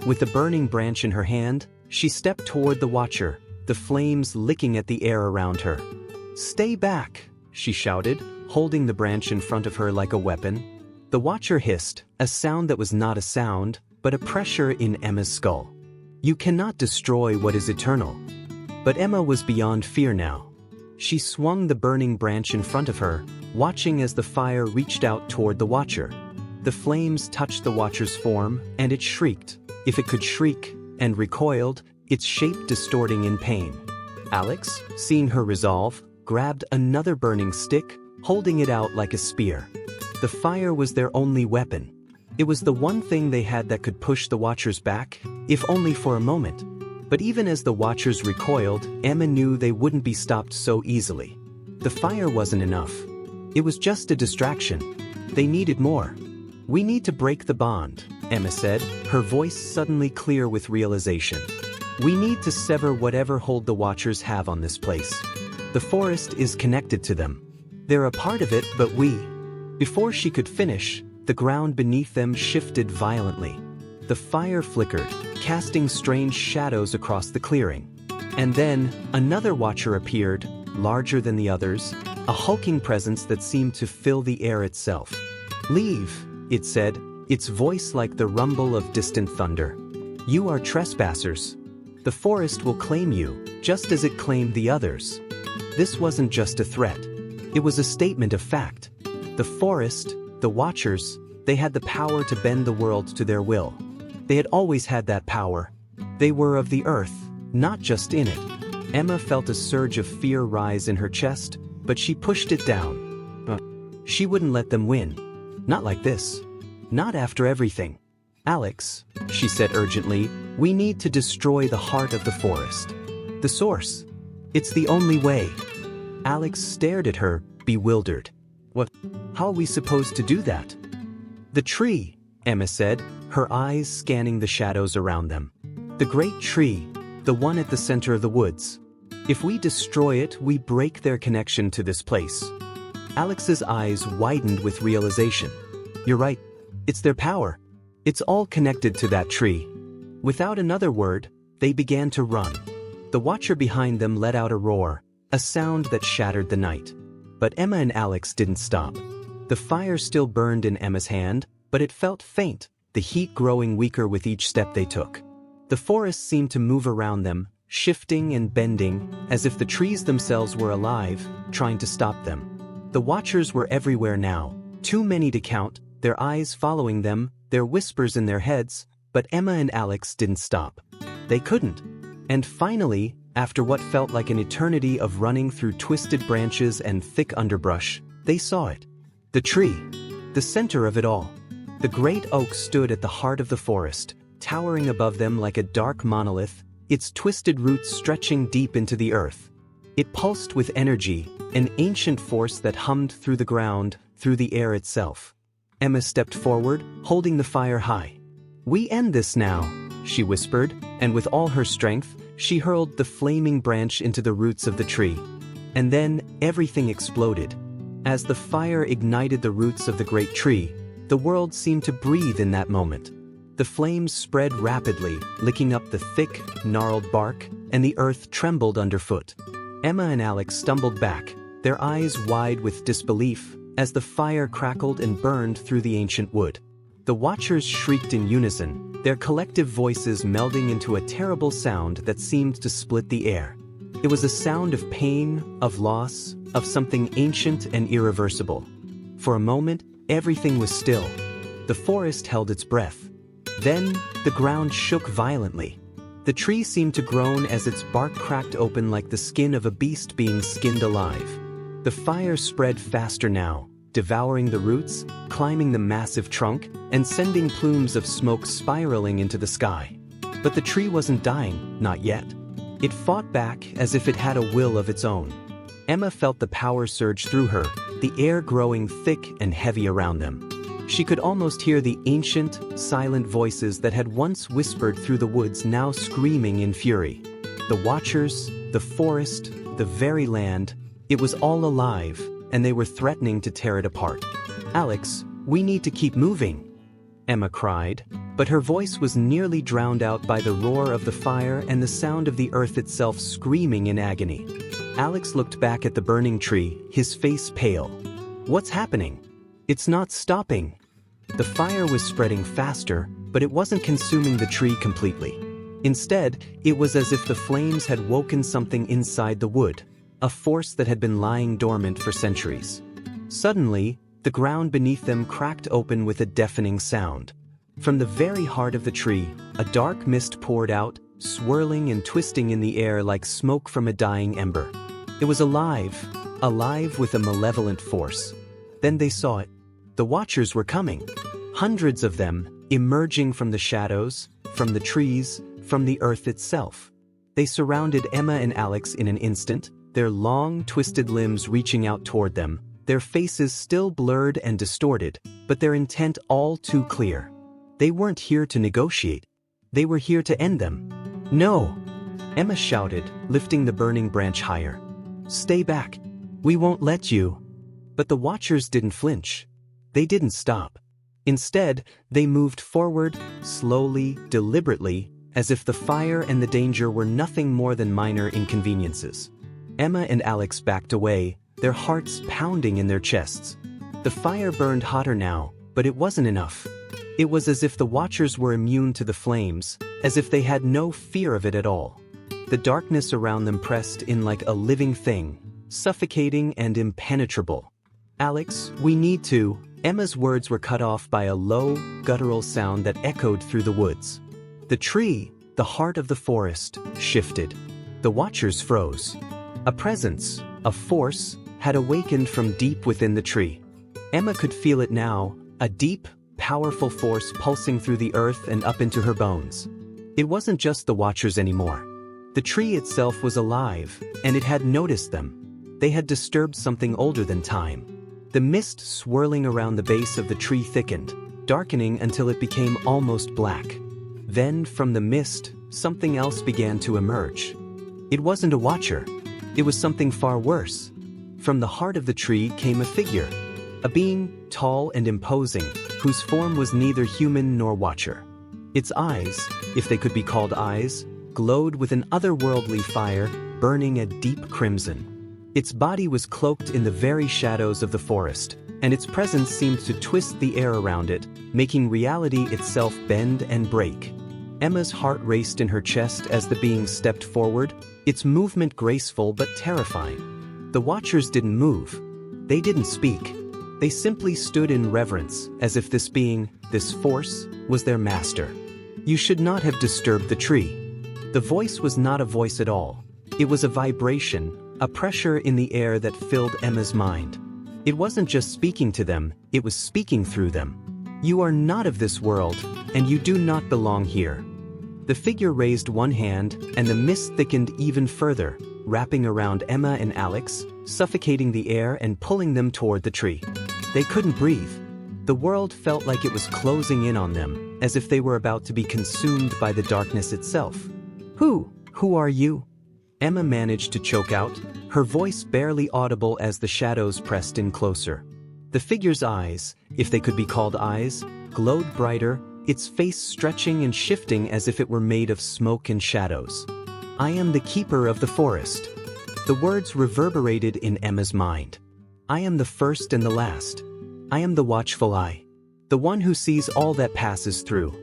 With the burning branch in her hand, she stepped toward the Watcher, the flames licking at the air around her. "Stay back," she shouted, holding the branch in front of her like a weapon. The Watcher hissed, a sound that was not a sound, but a pressure in Emma's skull. "You cannot destroy what is eternal." But Emma was beyond fear now. She swung the burning branch in front of her, watching as the fire reached out toward the Watcher. The flames touched the Watcher's form, and it shrieked, if it could shriek, and recoiled, its shape distorting in pain. Alex, seeing her resolve, grabbed another burning stick, holding it out like a spear. The fire was their only weapon. It was the one thing they had that could push the Watchers back, if only for a moment. But even as the Watchers recoiled, Emma knew they wouldn't be stopped so easily. The fire wasn't enough. It was just a distraction. They needed more. "We need to break the bond," Emma said, her voice suddenly clear with realization. "We need to sever whatever hold the Watchers have on this place. The forest is connected to them. They're a part of it, but we..." Before she could finish, the ground beneath them shifted violently. The fire flickered, casting strange shadows across the clearing. And then, another watcher appeared, larger than the others, a hulking presence that seemed to fill the air itself. "Leave," it said, its voice like the rumble of distant thunder. "You are trespassers. The forest will claim you, just as it claimed the others." This wasn't just a threat. It was a statement of fact. The forest, the watchers, they had the power to bend the world to their will. They had always had that power. They were of the earth, not just in it. Emma felt a surge of fear rise in her chest, but she pushed it down. She wouldn't let them win. Not like this. Not after everything. "Alex," she said urgently, "we need to destroy the heart of the forest. The source. It's the only way." Alex stared at her, bewildered. "What? How are we supposed to do that?" "The tree," Emma said, her eyes scanning the shadows around them. "The great tree, the one at the center of the woods. If we destroy it, we break their connection to this place." Alex's eyes widened with realization. "You're right. It's their power. It's all connected to that tree." Without another word, they began to run. The watcher behind them let out a roar, a sound that shattered the night. But Emma and Alex didn't stop. The fire still burned in Emma's hand, but it felt faint, the heat growing weaker with each step they took. The forest seemed to move around them, shifting and bending, as if the trees themselves were alive, trying to stop them. The watchers were everywhere now, too many to count, their eyes following them, their whispers in their heads, but Emma and Alex didn't stop. They couldn't. And finally, after what felt like an eternity of running through twisted branches and thick underbrush, they saw it. The tree. The center of it all. The great oak stood at the heart of the forest, towering above them like a dark monolith, its twisted roots stretching deep into the earth. It pulsed with energy, an ancient force that hummed through the ground, through the air itself. Emma stepped forward, holding the fire high. "We end this now," she whispered, and with all her strength, she hurled the flaming branch into the roots of the tree. And then, everything exploded. As the fire ignited the roots of the great tree, the world seemed to breathe in that moment. The flames spread rapidly, licking up the thick, gnarled bark, and the earth trembled underfoot. Emma and Alex stumbled back, their eyes wide with disbelief, as the fire crackled and burned through the ancient wood. The watchers shrieked in unison, their collective voices melding into a terrible sound that seemed to split the air. It was a sound of pain, of loss, of something ancient and irreversible. For a moment, everything was still. The forest held its breath. Then, the ground shook violently. The tree seemed to groan as its bark cracked open like the skin of a beast being skinned alive. The fire spread faster now, devouring the roots, climbing the massive trunk, and sending plumes of smoke spiraling into the sky. But the tree wasn't dying, not yet. It fought back as if it had a will of its own. Emma felt the power surge through her, the air growing thick and heavy around them. She could almost hear the ancient, silent voices that had once whispered through the woods now screaming in fury. The watchers, the forest, the very land, it was all alive, and they were threatening to tear it apart. "Alex, we need to keep moving," Emma cried, but her voice was nearly drowned out by the roar of the fire and the sound of the earth itself screaming in agony. Alex looked back at the burning tree, his face pale. "What's happening? It's not stopping." The fire was spreading faster, but it wasn't consuming the tree completely. Instead, it was as if the flames had woken something inside the wood, a force that had been lying dormant for centuries. Suddenly, the ground beneath them cracked open with a deafening sound. From the very heart of the tree, a dark mist poured out, swirling and twisting in the air like smoke from a dying ember. It was alive, alive with a malevolent force. Then they saw it. The watchers were coming. Hundreds of them, emerging from the shadows, from the trees, from the earth itself. They surrounded Emma and Alex in an instant, their long, twisted limbs reaching out toward them, their faces still blurred and distorted, but their intent all too clear. They weren't here to negotiate. They were here to end them. "No!" Emma shouted, lifting the burning branch higher. "Stay back. We won't let you." But the watchers didn't flinch. They didn't stop. Instead, they moved forward, slowly, deliberately, as if the fire and the danger were nothing more than minor inconveniences. Emma and Alex backed away, their hearts pounding in their chests. The fire burned hotter now, but it wasn't enough. It was as if the watchers were immune to the flames, as if they had no fear of it at all. The darkness around them pressed in like a living thing, suffocating and impenetrable. "Alex, we need to." Emma's words were cut off by a low, guttural sound that echoed through the woods. The tree, the heart of the forest, shifted. The watchers froze. A presence, a force, had awakened from deep within the tree. Emma could feel it now, a deep, powerful force pulsing through the earth and up into her bones. It wasn't just the watchers anymore. The tree itself was alive, and it had noticed them. They had disturbed something older than time. The mist swirling around the base of the tree thickened, darkening until it became almost black. Then, from the mist, something else began to emerge. It wasn't a watcher. It was something far worse. From the heart of the tree came a figure, a being tall and imposing, whose form was neither human nor watcher. Its eyes, if they could be called eyes, glowed with an otherworldly fire, burning a deep crimson. Its body was cloaked in the very shadows of the forest, and its presence seemed to twist the air around it, making reality itself bend and break. Emma's heart raced in her chest as the being stepped forward, its movement graceful but terrifying. The watchers didn't move. They didn't speak. They simply stood in reverence, as if this being, this force, was their master. "You should not have disturbed the tree." The voice was not a voice at all. It was a vibration, a pressure in the air that filled Emma's mind. It wasn't just speaking to them, it was speaking through them. "You are not of this world, and you do not belong here." The figure raised one hand, and the mist thickened even further, wrapping around Emma and Alex, suffocating the air and pulling them toward the tree. They couldn't breathe. The world felt like it was closing in on them, as if they were about to be consumed by the darkness itself. Who are you?" Emma managed to choke out, her voice barely audible as the shadows pressed in closer. The figure's eyes, if they could be called eyes, glowed brighter, its face stretching and shifting as if it were made of smoke and shadows. "I am the keeper of the forest." The words reverberated in Emma's mind. "I am the first and the last. I am the watchful eye. The one who sees all that passes through.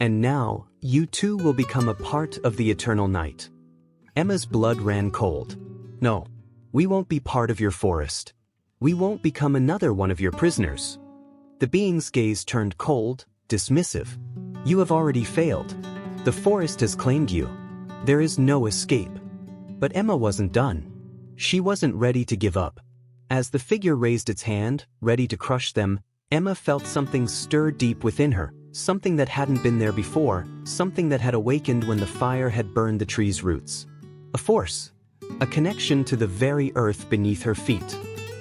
And now, you too will become a part of the eternal night." Emma's blood ran cold. "No, we won't be part of your forest. We won't become another one of your prisoners." The being's gaze turned cold, dismissive. "You have already failed. The forest has claimed you. There is no escape." But Emma wasn't done. She wasn't ready to give up. As the figure raised its hand, ready to crush them, Emma felt something stir deep within her, something that hadn't been there before, something that had awakened when the fire had burned the tree's roots. A force. A connection to the very earth beneath her feet.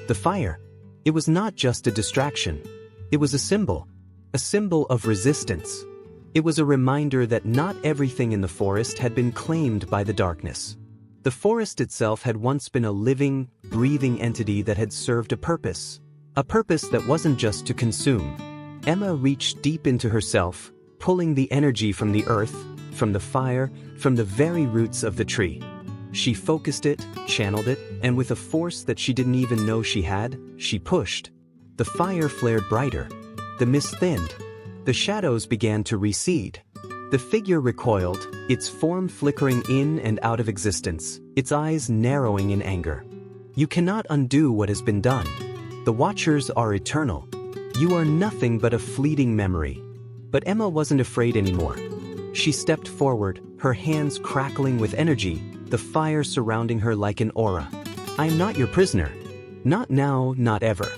The fire. It was not just a distraction. It was a symbol of resistance. It was a reminder that not everything in the forest had been claimed by the darkness. The forest itself had once been a living, breathing entity that had served a purpose that wasn't just to consume. Emma reached deep into herself, pulling the energy from the earth, from the fire, from the very roots of the tree. She focused it, channeled it, and with a force that she didn't even know she had, she pushed. The fire flared brighter. The mist thinned. The shadows began to recede. The figure recoiled, its form flickering in and out of existence, its eyes narrowing in anger. "You cannot undo what has been done. The watchers are eternal. You are nothing but a fleeting memory." But Emma wasn't afraid anymore. She stepped forward, her hands crackling with energy, the fire surrounding her like an aura. "I am not your prisoner. Not now, not ever."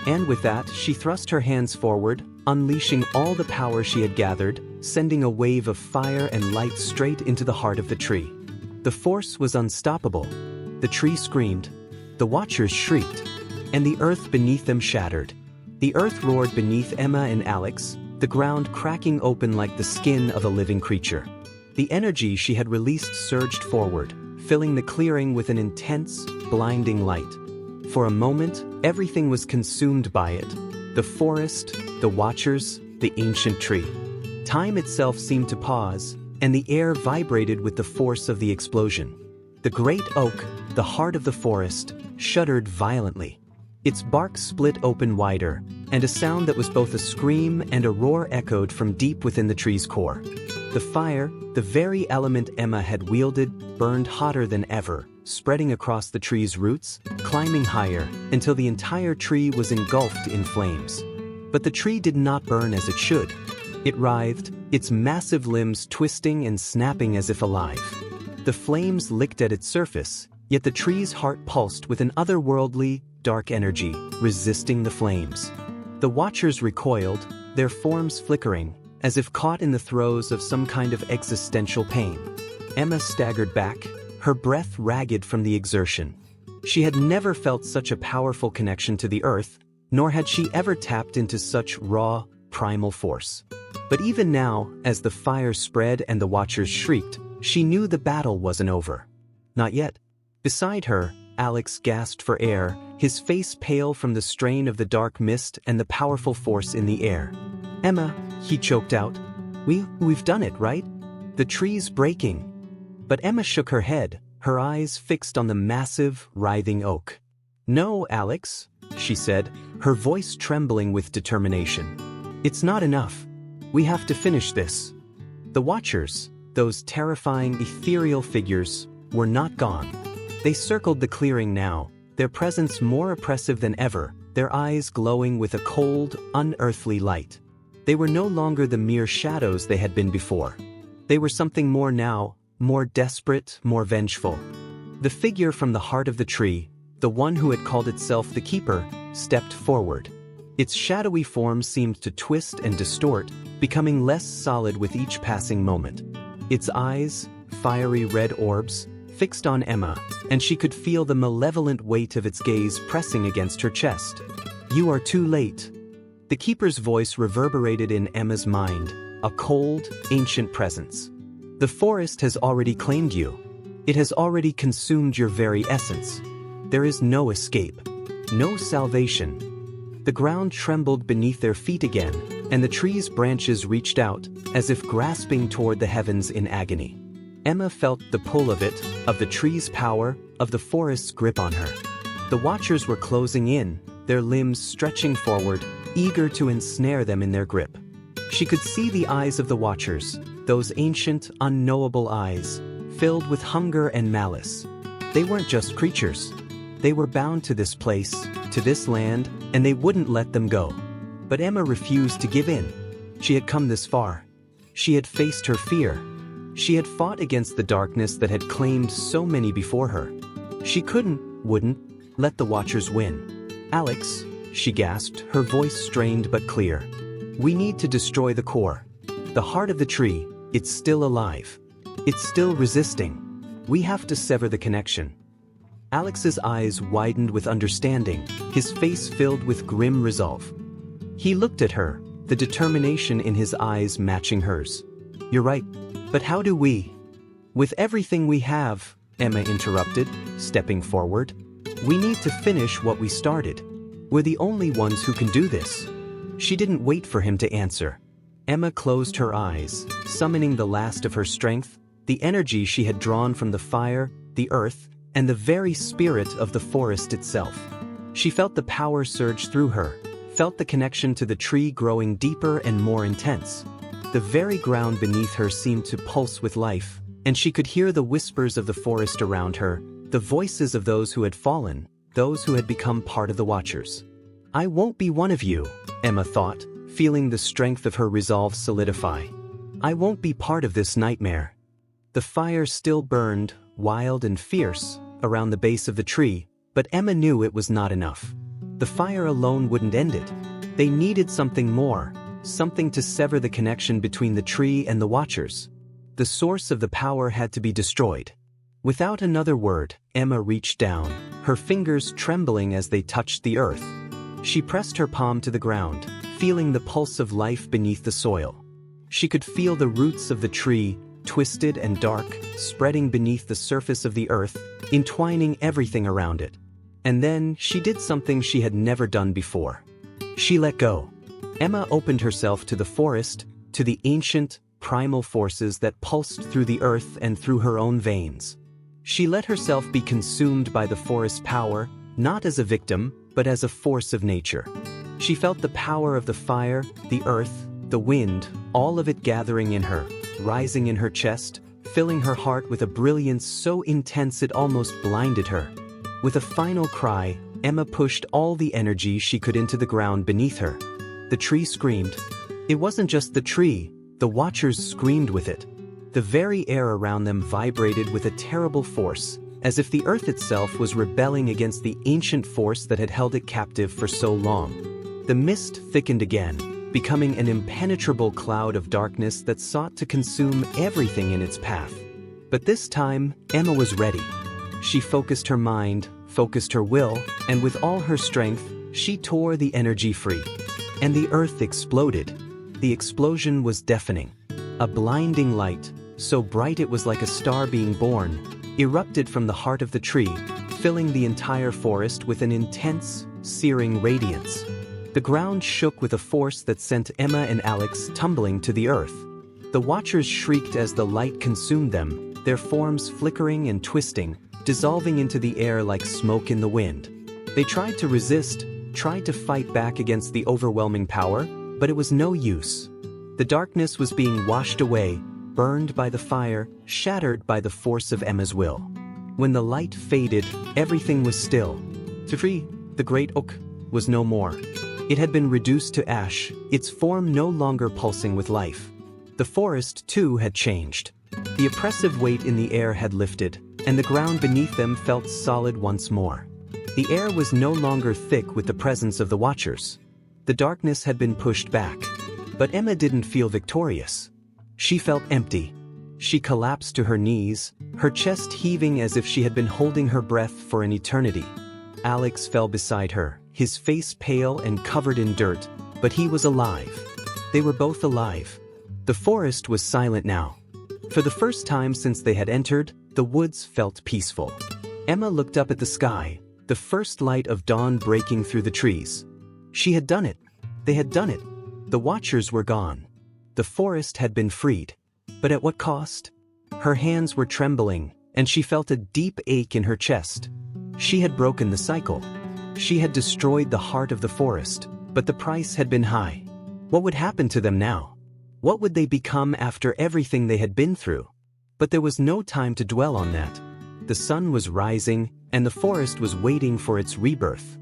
And with that, she thrust her hands forward, unleashing all the power she had gathered, sending a wave of fire and light straight into the heart of the tree. The force was unstoppable. The tree screamed. The watchers shrieked. And the earth beneath them shattered. The earth roared beneath Emma and Alex, the ground cracking open like the skin of a living creature. The energy she had released surged forward, filling the clearing with an intense, blinding light. For a moment, everything was consumed by it. The forest, the watchers, the ancient tree. Time itself seemed to pause, and the air vibrated with the force of the explosion. The great oak, the heart of the forest, shuddered violently. Its bark split open wider, and a sound that was both a scream and a roar echoed from deep within the tree's core. The fire, the very element Emma had wielded, burned hotter than ever, spreading across the tree's roots, climbing higher, until the entire tree was engulfed in flames. But the tree did not burn as it should. It writhed, its massive limbs twisting and snapping as if alive. The flames licked at its surface, yet the tree's heart pulsed with an otherworldly, dark energy, resisting the flames. The watchers recoiled, their forms flickering, as if caught in the throes of some kind of existential pain. Emma staggered back, her breath ragged from the exertion. She had never felt such a powerful connection to the earth, nor had she ever tapped into such raw, primal force. But even now, as the fire spread and the watchers shrieked, she knew the battle wasn't over. Not yet. Beside her, Alex gasped for air, his face pale from the strain of the dark mist and the powerful force in the air. "Emma," he choked out. We've done it, right? The tree's breaking." But Emma shook her head, her eyes fixed on the massive, writhing oak. "No, Alex," she said, her voice trembling with determination. "It's not enough. We have to finish this." The watchers, those terrifying ethereal figures, were not gone. They circled the clearing now, their presence more oppressive than ever, their eyes glowing with a cold, unearthly light. They were no longer the mere shadows they had been before. They were something more now, more desperate, more vengeful. The figure from the heart of the tree, the one who had called itself the Keeper, stepped forward. Its shadowy form seemed to twist and distort, becoming less solid with each passing moment. Its eyes, fiery red orbs, fixed on Emma, and she could feel the malevolent weight of its gaze pressing against her chest. "You are too late." The Keeper's voice reverberated in Emma's mind, a cold, ancient presence. "The forest has already claimed you. It has already consumed your very essence. There is no escape, no salvation." The ground trembled beneath their feet again, and the tree's branches reached out, as if grasping toward the heavens in agony. Emma felt the pull of it, of the tree's power, of the forest's grip on her. The watchers were closing in, their limbs stretching forward, eager to ensnare them in their grip. She could see the eyes of the watchers, those ancient, unknowable eyes, filled with hunger and malice. They weren't just creatures. They were bound to this place, to this land, and they wouldn't let them go. But Emma refused to give in. She had come this far. She had faced her fear. She had fought against the darkness that had claimed so many before her. She wouldn't, let the watchers win. "Alex," she gasped, her voice strained but clear. "We need to destroy the core. The heart of the tree, it's still alive. It's still resisting. We have to sever the connection." Alex's eyes widened with understanding, his face filled with grim resolve. He looked at her, the determination in his eyes matching hers. "You're right, but how do we?" "With everything we have," Emma interrupted, stepping forward. "We need to finish what we started. We're the only ones who can do this." She didn't wait for him to answer. Emma closed her eyes, summoning the last of her strength, the energy she had drawn from the fire, the earth, and the very spirit of the forest itself. She felt the power surge through her, felt the connection to the tree growing deeper and more intense. The very ground beneath her seemed to pulse with life, and she could hear the whispers of the forest around her, the voices of those who had fallen, those who had become part of the watchers. "I won't be one of you," Emma thought, feeling the strength of her resolve solidify. "I won't be part of this nightmare." The fire still burned, wild and fierce, around the base of the tree, but Emma knew it was not enough. The fire alone wouldn't end it. They needed something more, something to sever the connection between the tree and the watchers. The source of the power had to be destroyed. Without another word, Emma reached down, her fingers trembling as they touched the earth. She pressed her palm to the ground, feeling the pulse of life beneath the soil. She could feel the roots of the tree, twisted and dark, spreading beneath the surface of the earth, entwining everything around it. And then, she did something she had never done before. She let go. Emma opened herself to the forest, to the ancient, primal forces that pulsed through the earth and through her own veins. She let herself be consumed by the forest's power, not as a victim, but as a force of nature. She felt the power of the fire, the earth, the wind, all of it gathering in her, rising in her chest, filling her heart with a brilliance so intense it almost blinded her. With a final cry, Emma pushed all the energy she could into the ground beneath her. The tree screamed. It wasn't just the tree, the watchers screamed with it. The very air around them vibrated with a terrible force, as if the earth itself was rebelling against the ancient force that had held it captive for so long. The mist thickened again, becoming an impenetrable cloud of darkness that sought to consume everything in its path. But this time, Emma was ready. She focused her mind, focused her will, and with all her strength, she tore the energy free. And the earth exploded. The explosion was deafening. A blinding light, so bright it was like a star being born, erupted from the heart of the tree, filling the entire forest with an intense, searing radiance. The ground shook with a force that sent Emma and Alex tumbling to the earth. The watchers shrieked as the light consumed them, their forms flickering and twisting, dissolving into the air like smoke in the wind. They tried to resist, tried to fight back against the overwhelming power, but it was no use. The darkness was being washed away, burned by the fire, shattered by the force of Emma's will. When the light faded, everything was still. The tree, the great oak, was no more. It had been reduced to ash, its form no longer pulsing with life. The forest, too, had changed. The oppressive weight in the air had lifted, and the ground beneath them felt solid once more. The air was no longer thick with the presence of the watchers. The darkness had been pushed back. But Emma didn't feel victorious. She felt empty. She collapsed to her knees, her chest heaving as if she had been holding her breath for an eternity. Alex fell beside her, his face pale and covered in dirt, but he was alive. They were both alive. The forest was silent now. For the first time since they had entered, the woods felt peaceful. Emma looked up at the sky, the first light of dawn breaking through the trees. She had done it. They had done it. The watchers were gone. The forest had been freed. But at what cost? Her hands were trembling, and she felt a deep ache in her chest. She had broken the cycle. She had destroyed the heart of the forest, but the price had been high. What would happen to them now? What would they become after everything they had been through? But there was no time to dwell on that. The sun was rising, and the forest was waiting for its rebirth.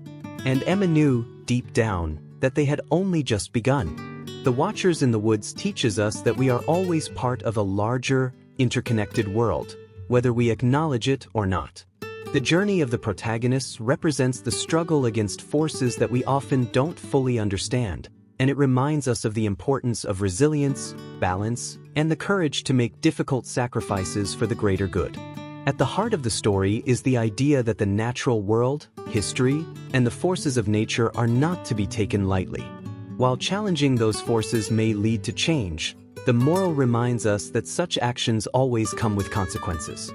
And Emma knew, deep down, that they had only just begun. The Watchers in the Woods teaches us that we are always part of a larger, interconnected world, whether we acknowledge it or not. The journey of the protagonists represents the struggle against forces that we often don't fully understand, and it reminds us of the importance of resilience, balance, and the courage to make difficult sacrifices for the greater good. At the heart of the story is the idea that the natural world, history, and the forces of nature are not to be taken lightly. While challenging those forces may lead to change, the moral reminds us that such actions always come with consequences.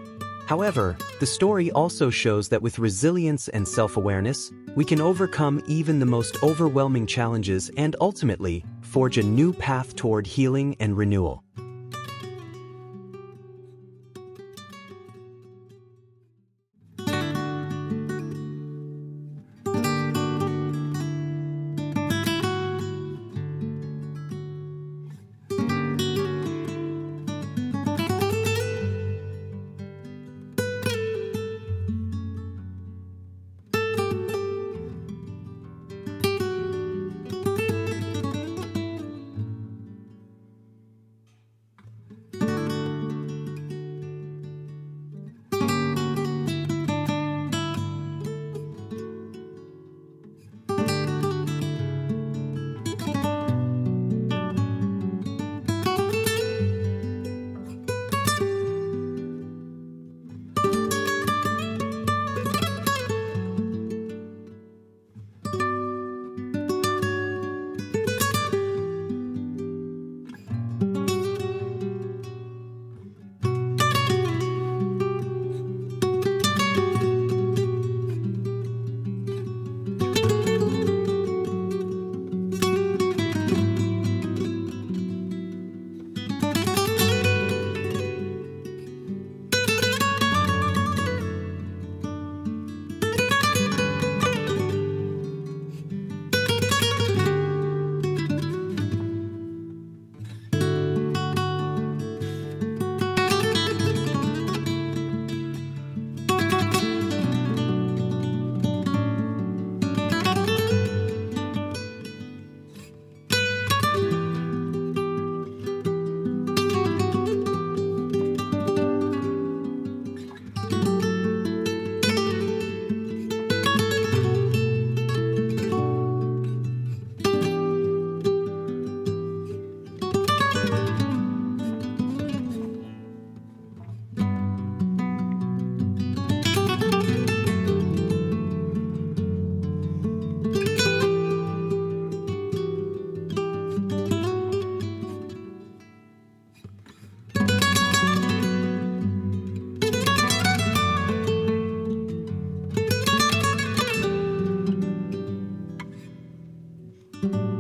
However, the story also shows that with resilience and self-awareness, we can overcome even the most overwhelming challenges and ultimately forge a new path toward healing and renewal.
you.